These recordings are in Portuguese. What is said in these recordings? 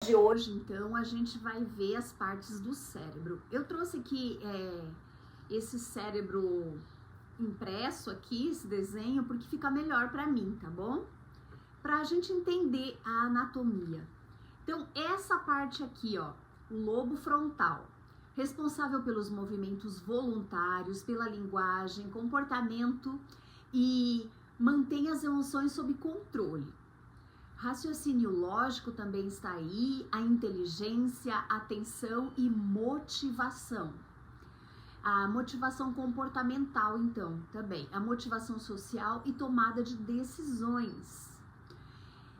de hoje, então, a gente vai ver as partes do cérebro. Eu trouxe aqui esse cérebro impresso aqui, esse desenho, porque fica melhor para mim, tá bom? Pra gente entender a anatomia. Então, essa parte aqui, ó, o lobo frontal, responsável pelos movimentos voluntários, pela linguagem, comportamento e mantém as emoções sob controle. Raciocínio lógico também está aí, a inteligência, atenção e motivação. A motivação comportamental, então, também. A motivação social e tomada de decisões.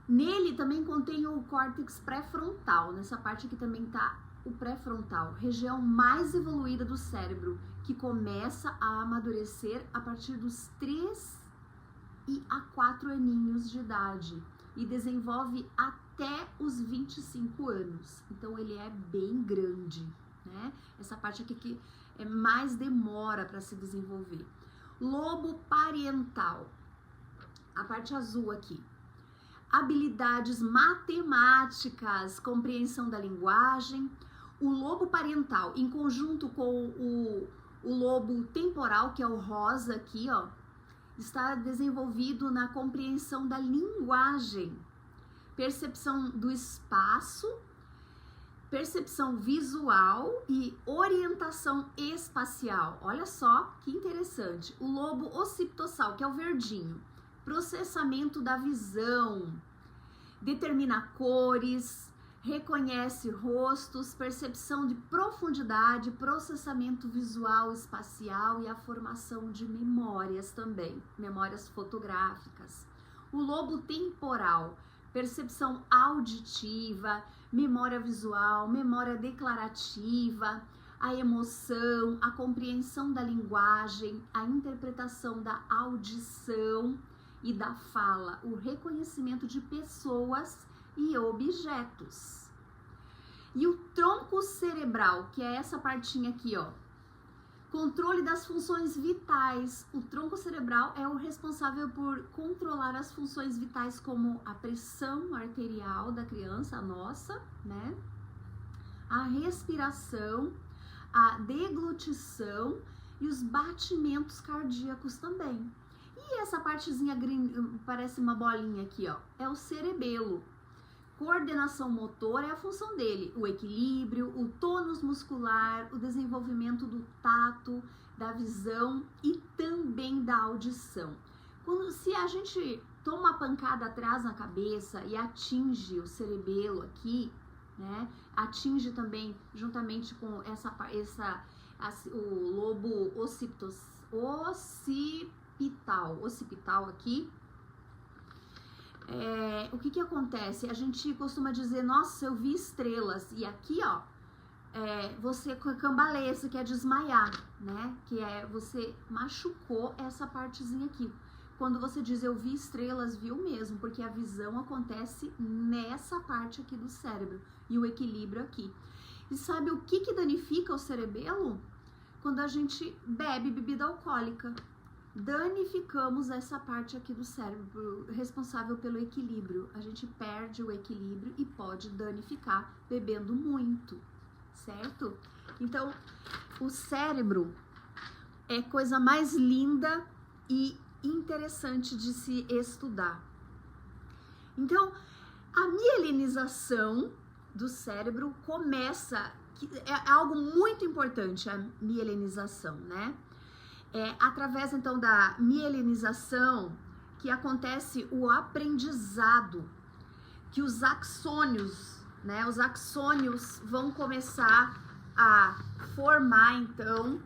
Nele também contém o córtex pré-frontal. Nessa parte aqui também está o pré-frontal, região mais evoluída do cérebro, que começa a amadurecer a partir dos 3 a 4 aninhos de idade e desenvolve até os 25 anos. Então ele é bem grande, né? Essa parte aqui que mais demora para se desenvolver. Lobo parietal, a parte azul aqui. Habilidades matemáticas, compreensão da linguagem. O lobo parietal, em conjunto com o lobo temporal, que é o rosa aqui, ó, está desenvolvido na compreensão da linguagem, percepção do espaço, percepção visual e orientação espacial. Olha só que interessante. O lobo occipital, que é o verdinho, processamento da visão, determina cores, reconhece rostos, percepção de profundidade, processamento visual, espacial e a formação de memórias também, memórias fotográficas. O lobo temporal, percepção auditiva, memória visual, memória declarativa, a emoção, a compreensão da linguagem, a interpretação da audição e da fala, o reconhecimento de pessoas e objetos. E o tronco cerebral, que é essa partinha aqui, ó, controle das funções vitais. O tronco cerebral é o responsável por controlar as funções vitais, como a pressão arterial da criança, a nossa, né? A respiração, a deglutição e os batimentos cardíacos também. E essa partezinha parece uma bolinha aqui, ó, é o cerebelo. Coordenação motora é a função dele, o equilíbrio, o tônus muscular, o desenvolvimento do tato, da visão e também da audição. Se a gente toma uma pancada atrás na cabeça e atinge o cerebelo aqui, né, atinge também juntamente com o lobo occipital aqui. O que acontece? A gente costuma dizer, nossa, eu vi estrelas. E aqui, ó, você cambaleia, você quer desmaiar, né? Que é, você machucou essa partezinha aqui. Quando você diz eu vi estrelas, viu mesmo, porque a visão acontece nessa parte aqui do cérebro e o equilíbrio aqui. E sabe o que danifica o cerebelo? Quando a gente bebe bebida alcoólica. Danificamos essa parte aqui do cérebro responsável pelo equilíbrio. A gente perde o equilíbrio e pode danificar bebendo muito, certo? Então, o cérebro é coisa mais linda e interessante de se estudar. Então, a mielinização do cérebro começa, é algo muito importante, a mielinização, né? Através, então, da mielinização que acontece o aprendizado, que os axônios, né? Os axônios vão começar a formar, então,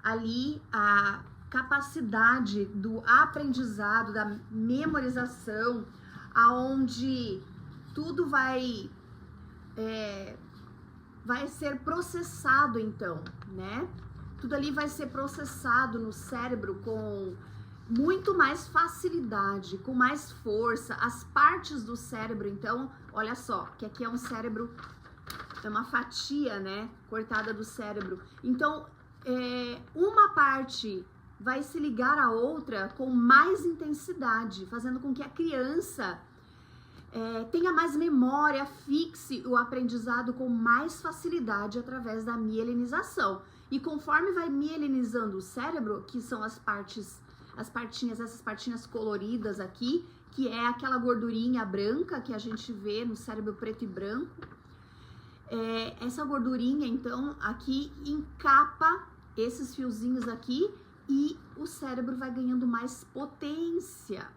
ali a capacidade do aprendizado, da memorização, aonde tudo vai ser processado, então, né? Tudo ali vai ser processado no cérebro com muito mais facilidade, com mais força. As partes do cérebro, então, olha só, que aqui é um cérebro, é uma fatia, né, cortada do cérebro. Então, uma parte vai se ligar à outra com mais intensidade, fazendo com que a criança tenha mais memória, fixe o aprendizado com mais facilidade através da mielinização. E conforme vai mielinizando o cérebro, que são essas partinhas coloridas aqui, que é aquela gordurinha branca que a gente vê no cérebro preto e branco, essa gordurinha, então, aqui encapa esses fiozinhos aqui e o cérebro vai ganhando mais potência,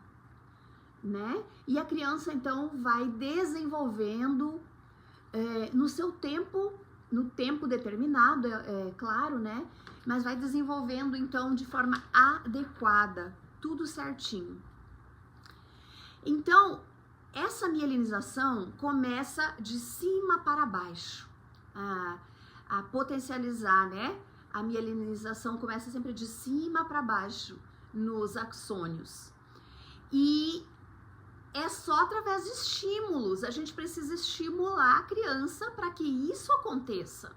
né? E a criança, então, vai desenvolvendo no seu tempo, no tempo determinado, claro, né? Mas vai desenvolvendo, então, de forma adequada, tudo certinho. Então, essa mielinização começa de cima para baixo, a potencializar, né? A mielinização começa sempre de cima para baixo nos axônios. E é só através de estímulos. A gente precisa estimular a criança para que isso aconteça.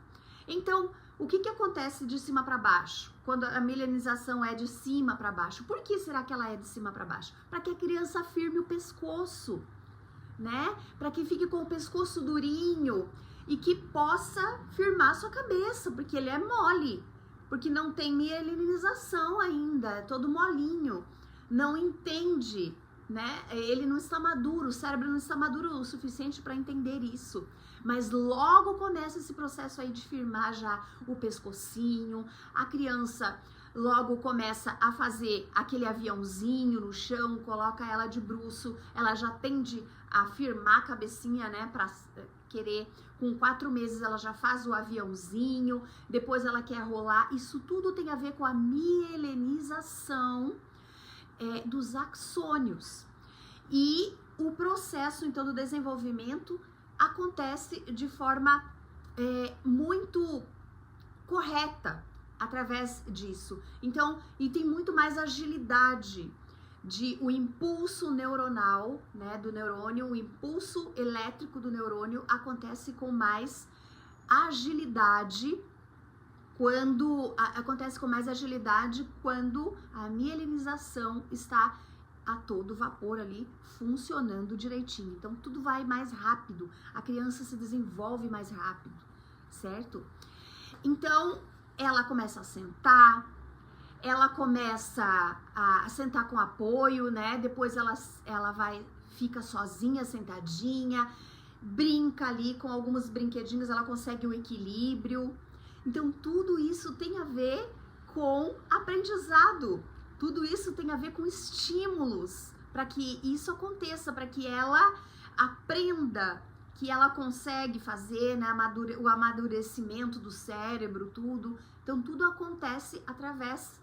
Então, o que acontece de cima para baixo? Quando a mielinização é de cima para baixo. Por que será que ela é de cima para baixo? Para que a criança firme o pescoço, né? Para que fique com o pescoço durinho e que possa firmar sua cabeça, porque ele é mole, porque não tem mielinização ainda, é todo molinho, não entende, né? Ele não está maduro, o cérebro não está maduro o suficiente para entender isso. Mas logo começa esse processo aí de firmar já o pescocinho, a criança logo começa a fazer aquele aviãozinho no chão, coloca ela de bruço, ela já tende a firmar a cabecinha, né, para querer, com 4 meses ela já faz o aviãozinho, depois ela quer rolar. Isso tudo tem a ver com a mielinização dos axônios. E o processo, então, do desenvolvimento acontece de forma muito correta através disso. Então, e tem muito mais agilidade o impulso neuronal, né, do neurônio, o impulso elétrico do neurônio acontece com mais agilidade quando a mielinização está a todo vapor ali, funcionando direitinho. Então, tudo vai mais rápido, a criança se desenvolve mais rápido, certo? Então, ela começa a sentar, ela começa a sentar com apoio, né? Depois ela fica sozinha, sentadinha, brinca ali com alguns brinquedinhos, ela consegue o equilíbrio. Então, tudo isso tem a ver com aprendizado. Tudo isso tem a ver com estímulos para que isso aconteça, para que ela aprenda que ela consegue fazer, né, o amadurecimento do cérebro, tudo. Então, tudo acontece através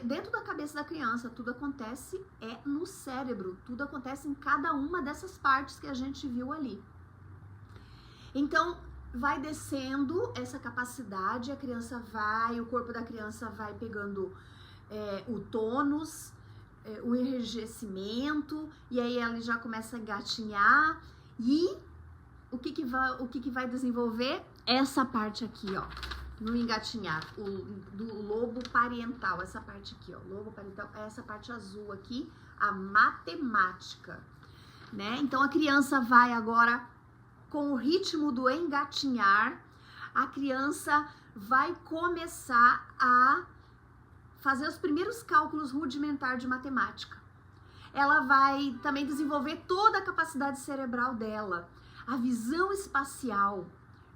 dentro da cabeça da criança, tudo acontece no cérebro, tudo acontece em cada uma dessas partes que a gente viu ali. Então, vai descendo essa capacidade, o corpo da criança vai pegando o tônus, o enrijecimento, e aí ela já começa a engatinhar, e o que vai desenvolver? Essa parte aqui, ó, no engatinhar, do lobo parietal, essa parte aqui, ó, lobo parietal, essa parte azul aqui, a matemática, né? Então, a criança vai agora, com o ritmo do engatinhar, a criança vai começar a fazer os primeiros cálculos rudimentares de matemática. Ela vai também desenvolver toda a capacidade cerebral dela, a visão espacial,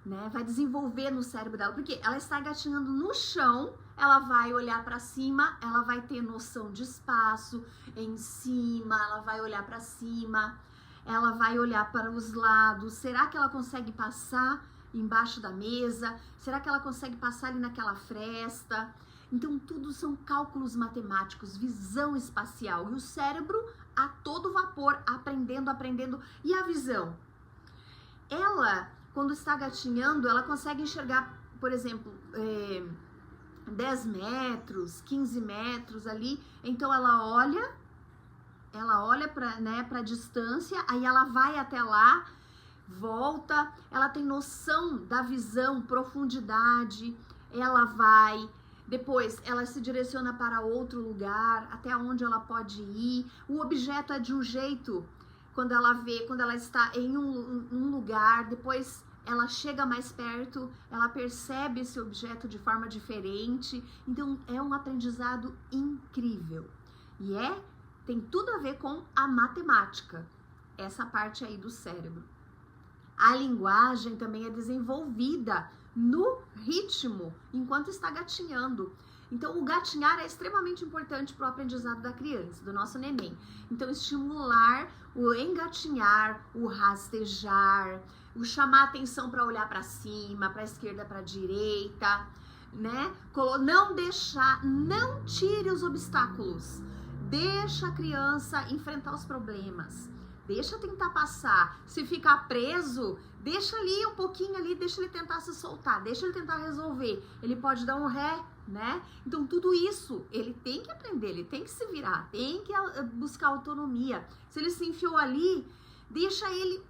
né? Vai desenvolver no cérebro dela, porque ela está engatinhando no chão, ela vai olhar para cima, ela vai ter noção de espaço em cima, ela vai olhar para cima, ela vai olhar para os lados. Será que ela consegue passar embaixo da mesa? Será que ela consegue passar ali naquela fresta? Então, tudo são cálculos matemáticos, visão espacial. E o cérebro a todo vapor, aprendendo. E a visão? Ela, quando está gatinhando, ela consegue enxergar, por exemplo, 10 metros, 15 metros ali. Então, ela olha para a distância, aí ela vai até lá, volta, ela tem noção da visão, profundidade, depois ela se direciona para outro lugar, até onde ela pode ir. O objeto é de um jeito, quando ela está em um lugar, depois ela chega mais perto, ela percebe esse objeto de forma diferente. Então é um aprendizado incrível. E tem tudo a ver com a matemática, essa parte aí do cérebro. A linguagem também é desenvolvida no ritmo, enquanto está gatinhando. Então, o gatinhar é extremamente importante para o aprendizado da criança, do nosso neném. Então, estimular o engatinhar, o rastejar, o chamar atenção para olhar para cima, para a esquerda, para a direita, né? Não tire os obstáculos. Deixa a criança enfrentar os problemas. Deixa tentar passar. Se ficar preso, deixa ali um pouquinho ali, deixa ele tentar se soltar, deixa ele tentar resolver. Ele pode dar um ré, né? Então tudo isso ele tem que aprender, ele tem que se virar, tem que buscar autonomia. Se ele se enfiou ali, deixa ele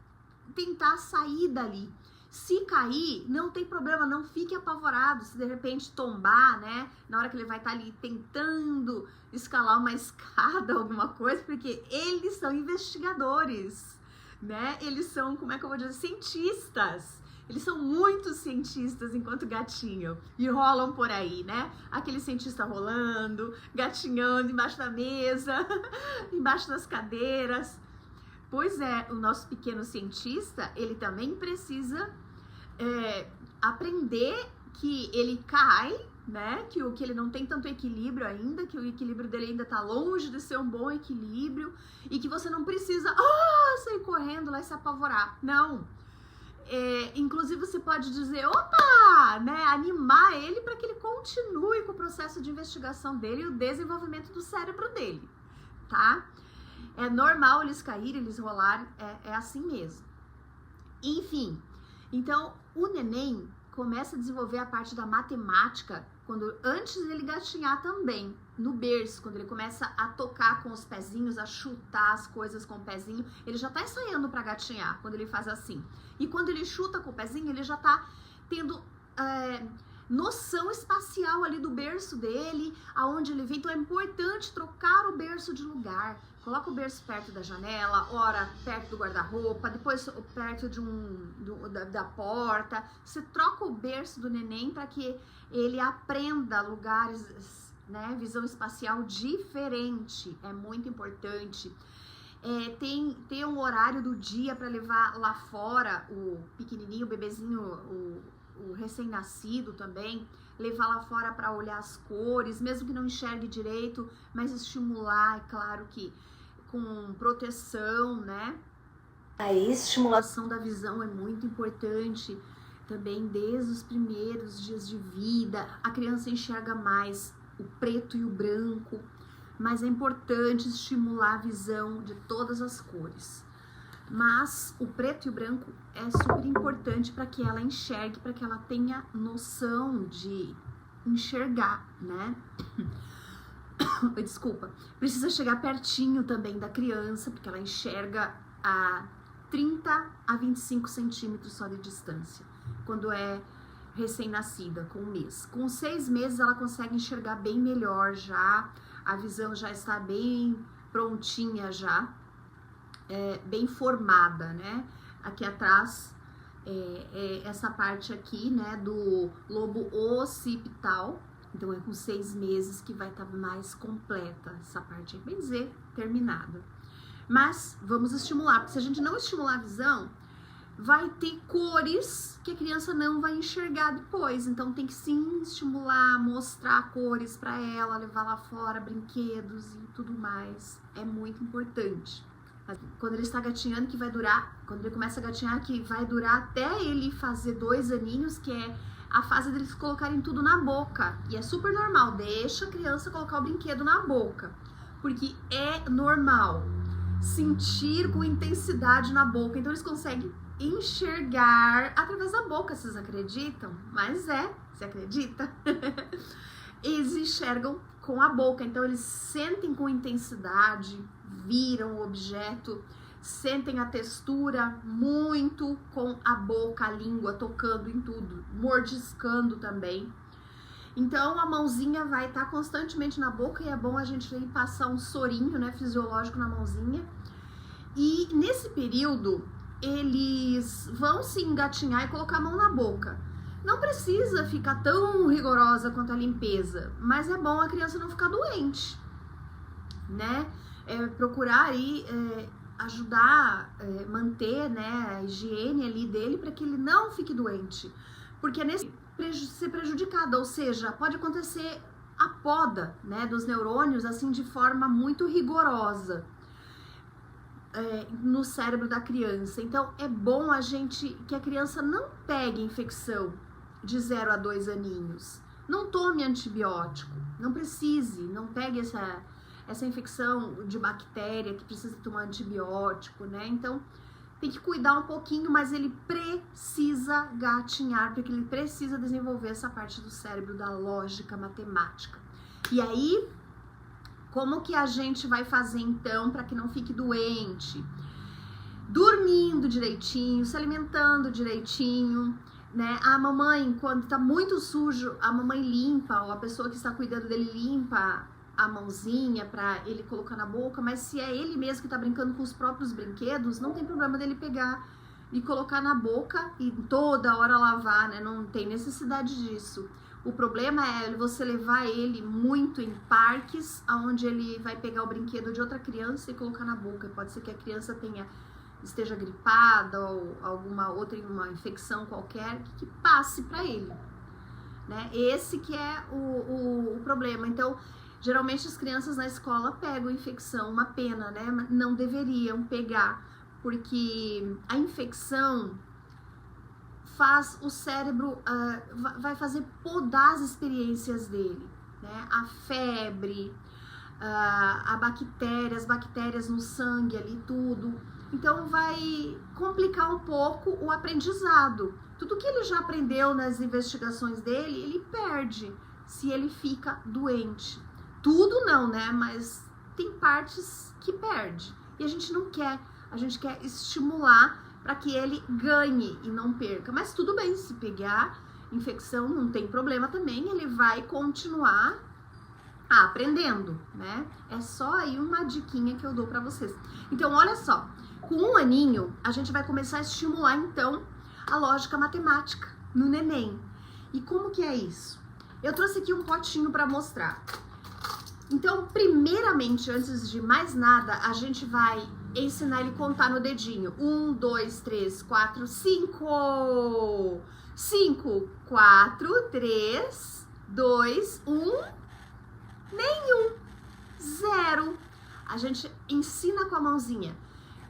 tentar sair dali. Se cair, não tem problema, não fique apavorado se de repente tombar, né? Na hora que ele vai estar ali tentando escalar uma escada, alguma coisa, porque eles são investigadores, né? Eles são, como é que eu vou dizer, cientistas. Eles são muitos cientistas enquanto gatinho e rolam por aí, né? Aquele cientista rolando, gatinhando embaixo da mesa, embaixo das cadeiras. Pois é, o nosso pequeno cientista, ele também precisa aprender que ele cai, né? Que ele não tem tanto equilíbrio ainda, que o equilíbrio dele ainda tá longe de ser um bom equilíbrio e que você não precisa sair correndo lá e se apavorar. Não. Inclusive você pode dizer, opa, né? Animar ele para que ele continue com o processo de investigação dele e o desenvolvimento do cérebro dele, tá? É normal eles caírem, eles rolarem, é assim mesmo. Enfim, então o neném começa a desenvolver a parte da matemática antes dele gatinhar também, no berço, quando ele começa a tocar com os pezinhos, a chutar as coisas com o pezinho, ele já tá ensaiando para gatinhar, quando ele faz assim. E quando ele chuta com o pezinho, ele já tá tendo noção espacial ali do berço dele, aonde ele vem. Então é importante trocar o berço de lugar. Coloca o berço perto da janela, ora perto do guarda-roupa, depois perto da porta. Você troca o berço do neném para que ele aprenda lugares, né, visão espacial diferente. É muito importante. Tem um horário do dia para levar lá fora o pequenininho, o bebezinho, o recém-nascido também, levar lá fora para olhar as cores, mesmo que não enxergue direito, mas estimular, é claro que com proteção, né? A estimulação da visão é muito importante também desde os primeiros dias de vida. A criança enxerga mais o preto e o branco, mas é importante estimular a visão de todas as cores. Mas o preto e o branco é super importante para que ela enxergue, para que ela tenha noção de enxergar, né? Desculpa. Precisa chegar pertinho também da criança, porque ela enxerga a 30 a 25 centímetros só de distância, quando é recém-nascida, com 1 mês. Com 6 meses ela consegue enxergar bem melhor já, a visão já está bem prontinha já, bem formada, né? Aqui atrás, essa parte aqui, né, do lobo occipital. Então é com 6 meses que vai estar mais completa essa parte aí, bem dizer, terminada. Mas vamos estimular, porque se a gente não estimular a visão, vai ter cores que a criança não vai enxergar depois. Então tem que sim estimular, mostrar cores para ela, levar lá fora brinquedos e tudo mais. É muito importante. Quando ele está gatinhando, quando ele começa a gatinhar, que vai durar até ele fazer 2 aninhos, que é a fase deles colocarem tudo na boca. E é super normal, deixa a criança colocar o brinquedo na boca, porque é normal sentir com intensidade na boca. Então eles conseguem enxergar através da boca, vocês acreditam? Mas você acredita? Eles enxergam com a boca, então eles sentem com intensidade, viram o objeto, sentem a textura muito com a boca, a língua, tocando em tudo, mordiscando também. Então a mãozinha vai estar constantemente na boca e é bom a gente passar um sorinho, né, fisiológico na mãozinha. E nesse período, eles vão se engatinhar e colocar a mão na boca. Não precisa ficar tão rigorosa quanto a limpeza, mas é bom a criança não ficar doente, né? Procurar aí ajudar, manter, né, a higiene ali dele para que ele não fique doente, porque nesse ser prejudicado, ou seja, pode acontecer a poda, né, dos neurônios assim de forma muito rigorosa no cérebro da criança. Então é bom que a criança não pegue infecção de 0 a 2 aninhos, não tome antibiótico, não precise, não pegue essa infecção de bactéria que precisa tomar antibiótico, né? Então tem que cuidar um pouquinho, mas ele precisa gatinhar, porque ele precisa desenvolver essa parte do cérebro da lógica matemática. E aí, como que a gente vai fazer então para que não fique doente? Dormindo direitinho, se alimentando direitinho, né? A mamãe, quando tá muito sujo, a mamãe limpa, ou a pessoa que está cuidando dele limpa a mãozinha para ele colocar na boca, mas se é ele mesmo que tá brincando com os próprios brinquedos, não tem problema dele pegar e colocar na boca e toda hora lavar, né? Não tem necessidade disso. O problema é você levar ele muito em parques, onde ele vai pegar o brinquedo de outra criança e colocar na boca. Pode ser que a criança esteja gripada ou alguma outra uma infecção qualquer que passe para ele, né? Esse que é o problema. Então, geralmente as crianças na escola pegam infecção, uma pena, né? Não deveriam pegar, porque a infecção faz o cérebro, vai fazer podar as experiências dele, né? A febre, as bactérias no sangue ali, tudo. Então vai complicar um pouco o aprendizado. Tudo que ele já aprendeu nas investigações dele, ele perde se ele fica doente. Tudo não, né? Mas tem partes que perde. E a gente não quer. A gente quer estimular para que ele ganhe e não perca. Mas tudo bem, se pegar infecção, não tem problema também. Ele vai continuar aprendendo, né? É só aí uma diquinha que eu dou para vocês. Então, olha só. Com 1 aninho, a gente vai começar a estimular, então, a lógica matemática no neném. E como que é isso? Eu trouxe aqui um potinho para mostrar. Então, primeiramente, antes de mais nada, a gente vai ensinar ele a contar no dedinho. 1, 2, 3, 4, 5. 5, 4, 3, 2, 1. Nenhum. 0. A gente ensina com a mãozinha.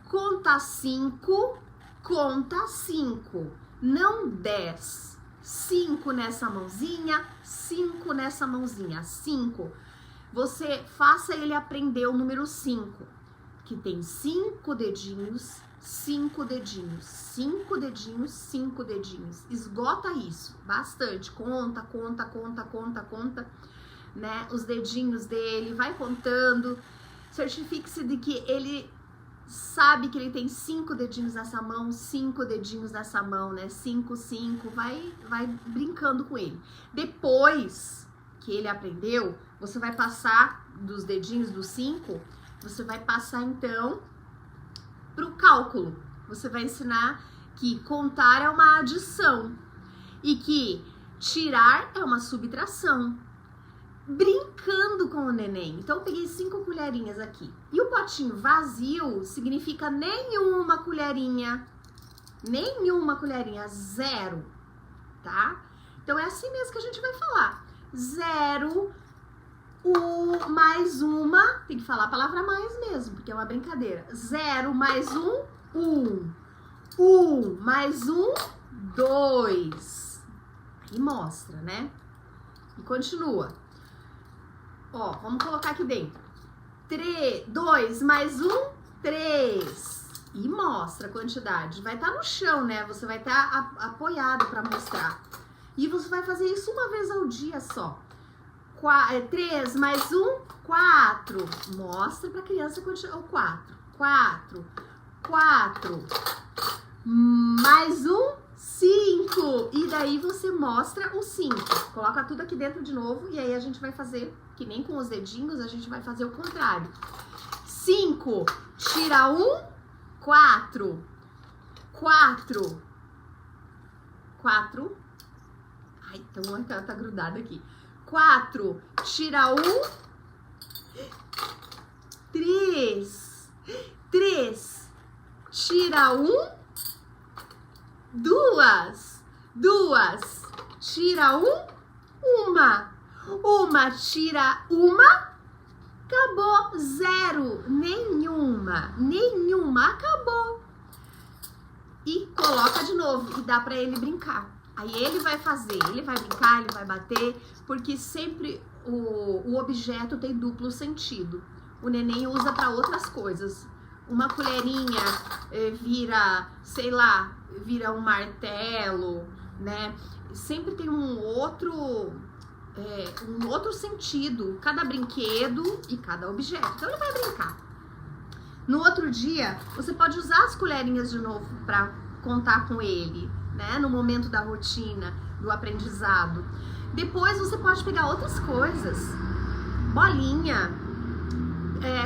Conta 5, conta 5. Não 10. 5 nessa mãozinha, 5 nessa mãozinha. 5. Você faça ele aprender o número 5, que tem 5 dedinhos, 5 dedinhos, 5 dedinhos, 5 dedinhos. Esgota isso bastante. Conta, conta, conta, conta, conta, né? Os dedinhos dele, vai contando. Certifique-se de que ele sabe que ele tem 5 dedinhos nessa mão, 5 dedinhos nessa mão, né? 5, 5, vai brincando com ele. Depois que ele aprendeu, você vai passar dos dedinhos dos 5, você vai passar então pro cálculo. Você vai ensinar que contar é uma adição e que tirar é uma subtração. Brincando com o neném. Então eu peguei 5 colherinhas aqui. E o potinho vazio significa nenhuma colherinha. Nenhuma colherinha. 0. Tá? Então é assim mesmo que a gente vai falar. 0, mais uma. Tem que falar a palavra mais mesmo, porque é uma brincadeira. 0 mais 1, 1. 1 mais 1, 2. E mostra, né? E continua. Ó, vamos colocar aqui dentro. 2 mais 1, 3. E mostra a quantidade. Vai estar no chão, né? Você vai estar apoiado para mostrar. E você vai fazer isso uma vez ao dia só. 3 mais 1, 4. Mostra para a criança o 4. 4. 4. Mais 1, 5. E daí você mostra o 5. Coloca tudo aqui dentro de novo. E aí a gente vai fazer, que nem com os dedinhos, a gente vai fazer o contrário. 5, tira 1, 4. Ai, então tá grudado aqui. 4, tira 1. 3, tira 1. 2, tira 1. 1, tira 1. Acabou. 0, nenhuma, acabou. E coloca de novo e dá pra ele brincar. Aí ele vai fazer, ele vai brincar, ele vai bater, porque sempre o objeto tem duplo sentido. O neném usa para outras coisas. Uma colherinha vira, sei lá, vira um martelo, né? Sempre tem um outro sentido, cada brinquedo e cada objeto. Então ele vai brincar. No outro dia, você pode usar as colherinhas de novo para contar com ele, né? No momento da rotina, do aprendizado. Depois você pode pegar outras coisas, bolinha,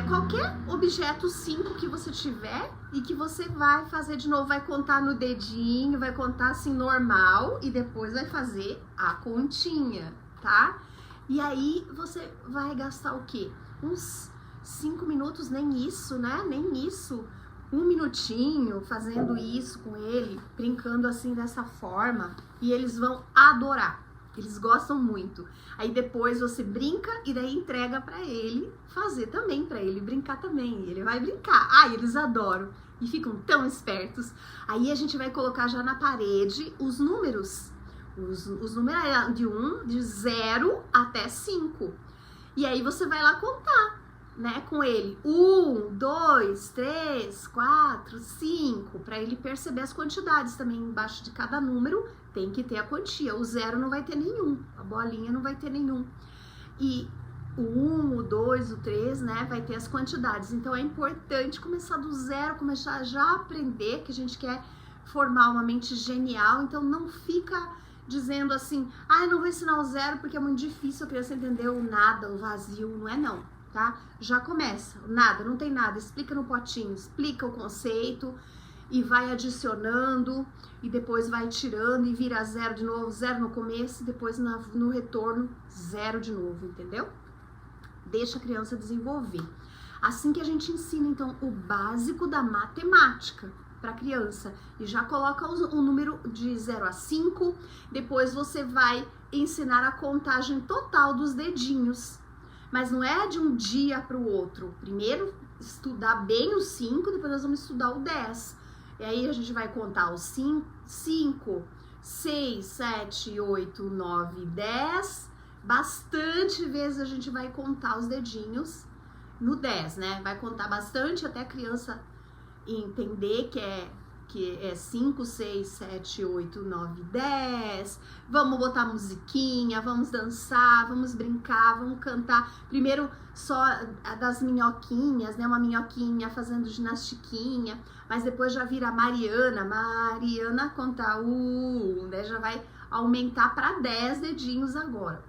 qualquer objeto 5 que você tiver e que você vai fazer de novo, vai contar no dedinho, vai contar assim normal e depois vai fazer a continha, tá? E aí você vai gastar o quê? Uns 5 minutos, nem isso, né? Nem isso. 1 minutinho fazendo isso com ele, brincando assim dessa forma, e eles vão adorar. Eles gostam muito. Aí depois você brinca e daí entrega pra ele fazer também, pra ele brincar também. E ele vai brincar. Ai, eles adoram e ficam tão espertos. Aí a gente vai colocar já na parede os números. Os números de 0 até 5. E aí você vai lá contar, né, com ele. 1, 2, 3, 4, 5, para ele perceber as quantidades também. Embaixo de cada número tem que ter a quantia. O 0 não vai ter nenhum, a bolinha não vai ter nenhum. E o 1, o 2, o 3, né, vai ter as quantidades. Então é importante começar do 0, começar já a aprender, que a gente quer formar uma mente genial. Então não fica dizendo assim, eu não vou ensinar o 0 porque é muito difícil a criança entender o nada, o vazio. Não é não, tá? Já começa, nada, não tem nada, explica no potinho, explica o conceito e vai adicionando e depois vai tirando e vira 0 de novo, 0 no começo e depois no retorno 0 de novo, entendeu? Deixa a criança desenvolver. Assim que a gente ensina então o básico da matemática para a criança e já coloca o número de 0 a 5, depois você vai ensinar a contagem total dos dedinhos. Mas não é de um dia para o outro. Primeiro estudar bem o 5, depois nós vamos estudar o 10. E aí a gente vai contar os 5, 6, 7, 8, 9, 10. Bastante vezes a gente vai contar os dedinhos no 10, né? Vai contar bastante até a criança entender que é 5, 6, 7, 8, 9, 10. Vamos botar musiquinha, vamos dançar, vamos brincar, vamos cantar. Primeiro só das minhoquinhas, né? Uma minhoquinha fazendo ginastiquinha, mas depois já vira Mariana contar 1, né? Já vai aumentar para 10 dedinhos agora.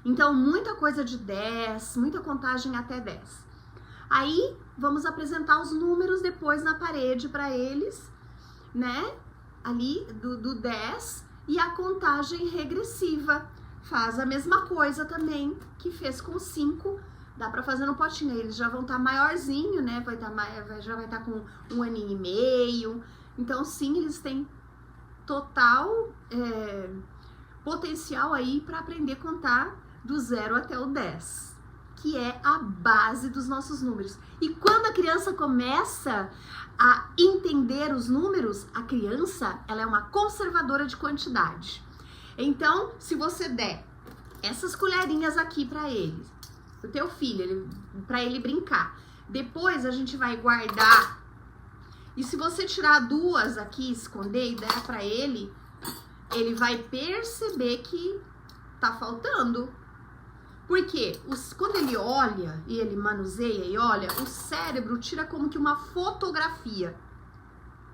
Então, muita coisa de 10, muita contagem até 10. Aí, vamos apresentar os números depois na parede para eles, né? Ali do 10 e a contagem regressiva. Faz a mesma coisa também que fez com 5. Dá para fazer no potinho. Eles já vão estar maiorzinho, né? Já vai estar com 1 aninho e meio. Então, sim, eles têm total potencial aí para aprender a contar do 0 até o 10. Que é a base dos nossos números. E quando a criança começa a entender os números, a criança, ela é uma conservadora de quantidade. Então, se você der essas colherinhas aqui para ele, o teu filho, para ele brincar, depois a gente vai guardar. E se você tirar 2 aqui, esconder e der para ele, ele vai perceber que tá faltando. Porque quando ele olha e ele manuseia e olha, o cérebro tira como que uma fotografia,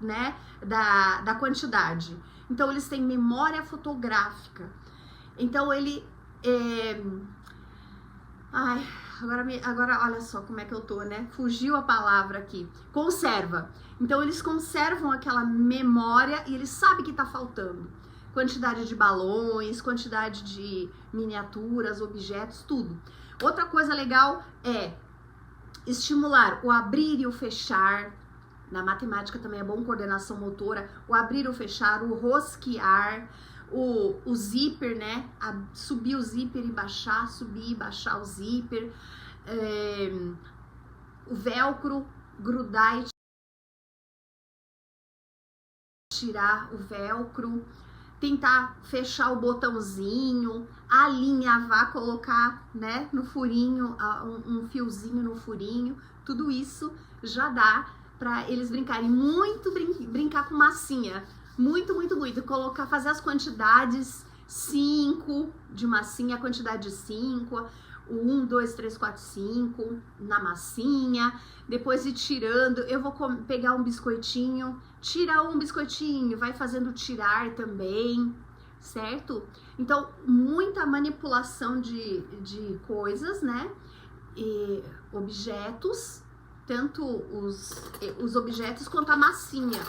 né, da quantidade. Então, eles têm memória fotográfica. Então, ele... Agora olha só como é que eu tô, né? Fugiu a palavra aqui. Conserva. Então eles conservam aquela memória e eles sabem que tá faltando. Quantidade de balões, quantidade de miniaturas, objetos, tudo. Outra coisa legal é estimular o abrir e o fechar. Na matemática também é bom coordenação motora. O abrir e o fechar, o rosquear, o zíper, né? Subir o zíper e baixar, subir e baixar o zíper. O velcro, grudar e tirar o velcro. Tentar fechar o botãozinho, alinhavar, colocar, né, no furinho, um fiozinho no furinho. Tudo isso já dá para eles brincarem. Brincar com massinha. Muito. Colocar, fazer as quantidades 5 de massinha, a quantidade de 5, o 1, 2, 3, 4, 5 na massinha. Depois ir tirando. Eu vou pegar um biscoitinho, tira um biscoitinho, vai fazendo tirar também, certo? Então, muita manipulação de coisas, né? E objetos, tanto os objetos quanto a massinha.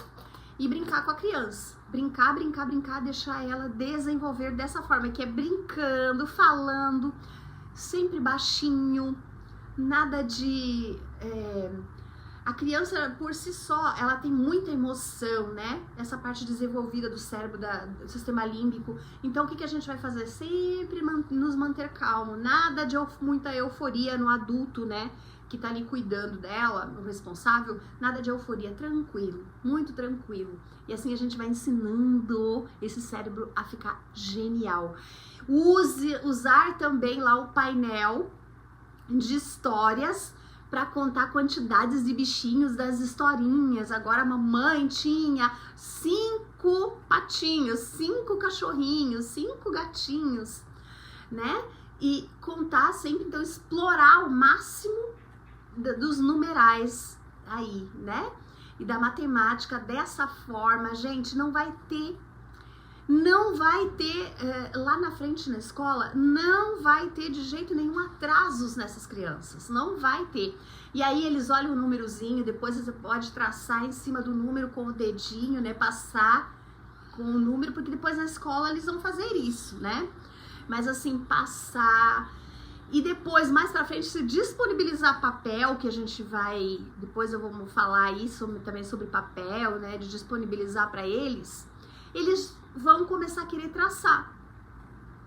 E brincar com a criança. Brincar, deixar ela desenvolver dessa forma, que é brincando, falando, sempre baixinho, nada de... A criança, por si só, ela tem muita emoção, né? Essa parte desenvolvida do cérebro, do sistema límbico. Então, o que a gente vai fazer? Sempre nos manter calmo. Nada de muita euforia no adulto, né? Que tá ali cuidando dela, o responsável. Nada de euforia. Tranquilo, muito tranquilo. E assim a gente vai ensinando esse cérebro a ficar genial. Usar também lá o painel de histórias para contar quantidades de bichinhos das historinhas. Agora a mamãe tinha 5 patinhos, 5 cachorrinhos, 5 gatinhos, né? E contar sempre, então, explorar o máximo dos numerais aí, né? E da matemática dessa forma, gente, não vai ter lá na frente na escola, não vai ter de jeito nenhum atrasos nessas crianças, não vai ter. E aí eles olham o númerozinho, depois você pode traçar em cima do número com o dedinho, né, passar com o número, porque depois na escola eles vão fazer isso, né? Mas assim, passar... E depois, mais pra frente, se disponibilizar papel, que a gente vai... Depois eu vou falar isso também sobre papel, né, de disponibilizar para eles vão começar a querer traçar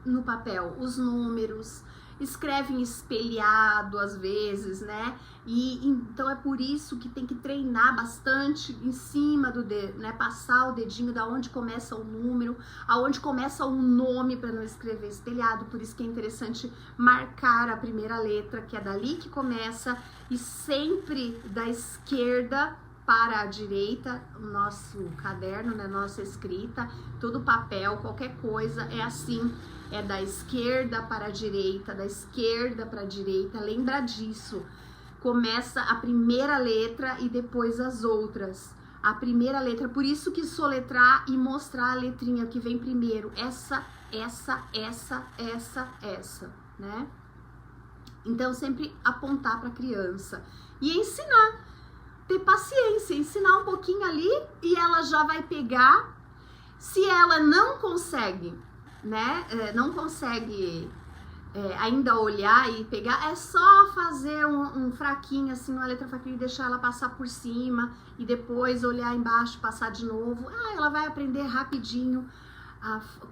no papel os números, escrevem espelhado às vezes, né? E então é por isso que tem que treinar bastante em cima do dedo, né? Passar o dedinho da onde começa o número, aonde começa o nome para não escrever espelhado. Por isso que é interessante marcar a primeira letra, que é dali que começa, e sempre da esquerda para a direita. O nosso caderno, né, nossa escrita, todo papel, qualquer coisa é assim, é da esquerda para a direita, da esquerda para a direita. Lembra disso. Começa a primeira letra e depois as outras. A primeira letra, por isso que soletrar e mostrar a letrinha que vem primeiro. Essa, né? Então sempre apontar para a criança e ensinar. Ter paciência, ensinar um pouquinho ali e ela já vai pegar. Se ela não consegue, né, não consegue ainda olhar e pegar, é só fazer um fraquinho, assim, uma letra fraquinha e deixar ela passar por cima e depois olhar embaixo, passar de novo. Ela vai aprender rapidinho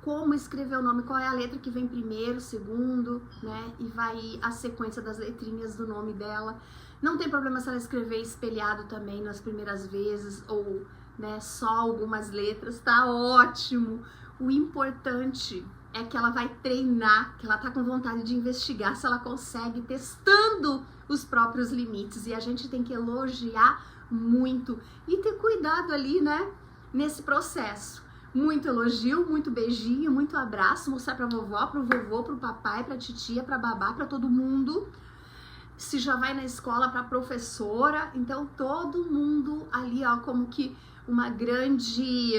como escrever o nome, qual é a letra que vem primeiro, segundo, né, e vai a sequência das letrinhas do nome dela. Não tem problema se ela escrever espelhado também nas primeiras vezes, ou, né, só algumas letras, tá ótimo. O importante é que ela vai treinar, que ela tá com vontade de investigar se ela consegue, testando os próprios limites. E a gente tem que elogiar muito e ter cuidado ali, né, nesse processo. Muito elogio, muito beijinho, muito abraço, mostrar pra vovó, pro vovô, pro papai, pra titia, pra babá, pra todo mundo. Se já vai na escola, pra professora, então todo mundo ali, ó, como que uma grande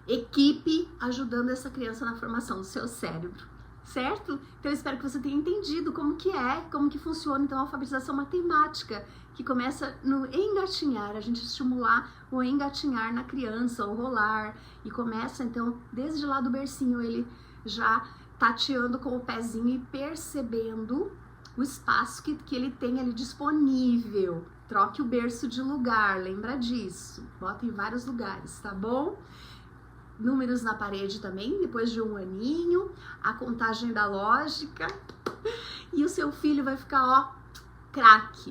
equipe ajudando essa criança na formação do seu cérebro. certo? Então eu espero que você tenha entendido como que funciona então a alfabetização matemática, que começa no engatinhar, a gente estimular o engatinhar na criança, o rolar, e começa então desde lá do bercinho ele já tateando com o pezinho e percebendo o espaço que ele tem ali disponível. Troque o berço de lugar, lembra disso. Bota em vários lugares, tá bom? Números na parede também, depois de 1 aninho, a contagem da lógica. E o seu filho vai ficar, ó, craque.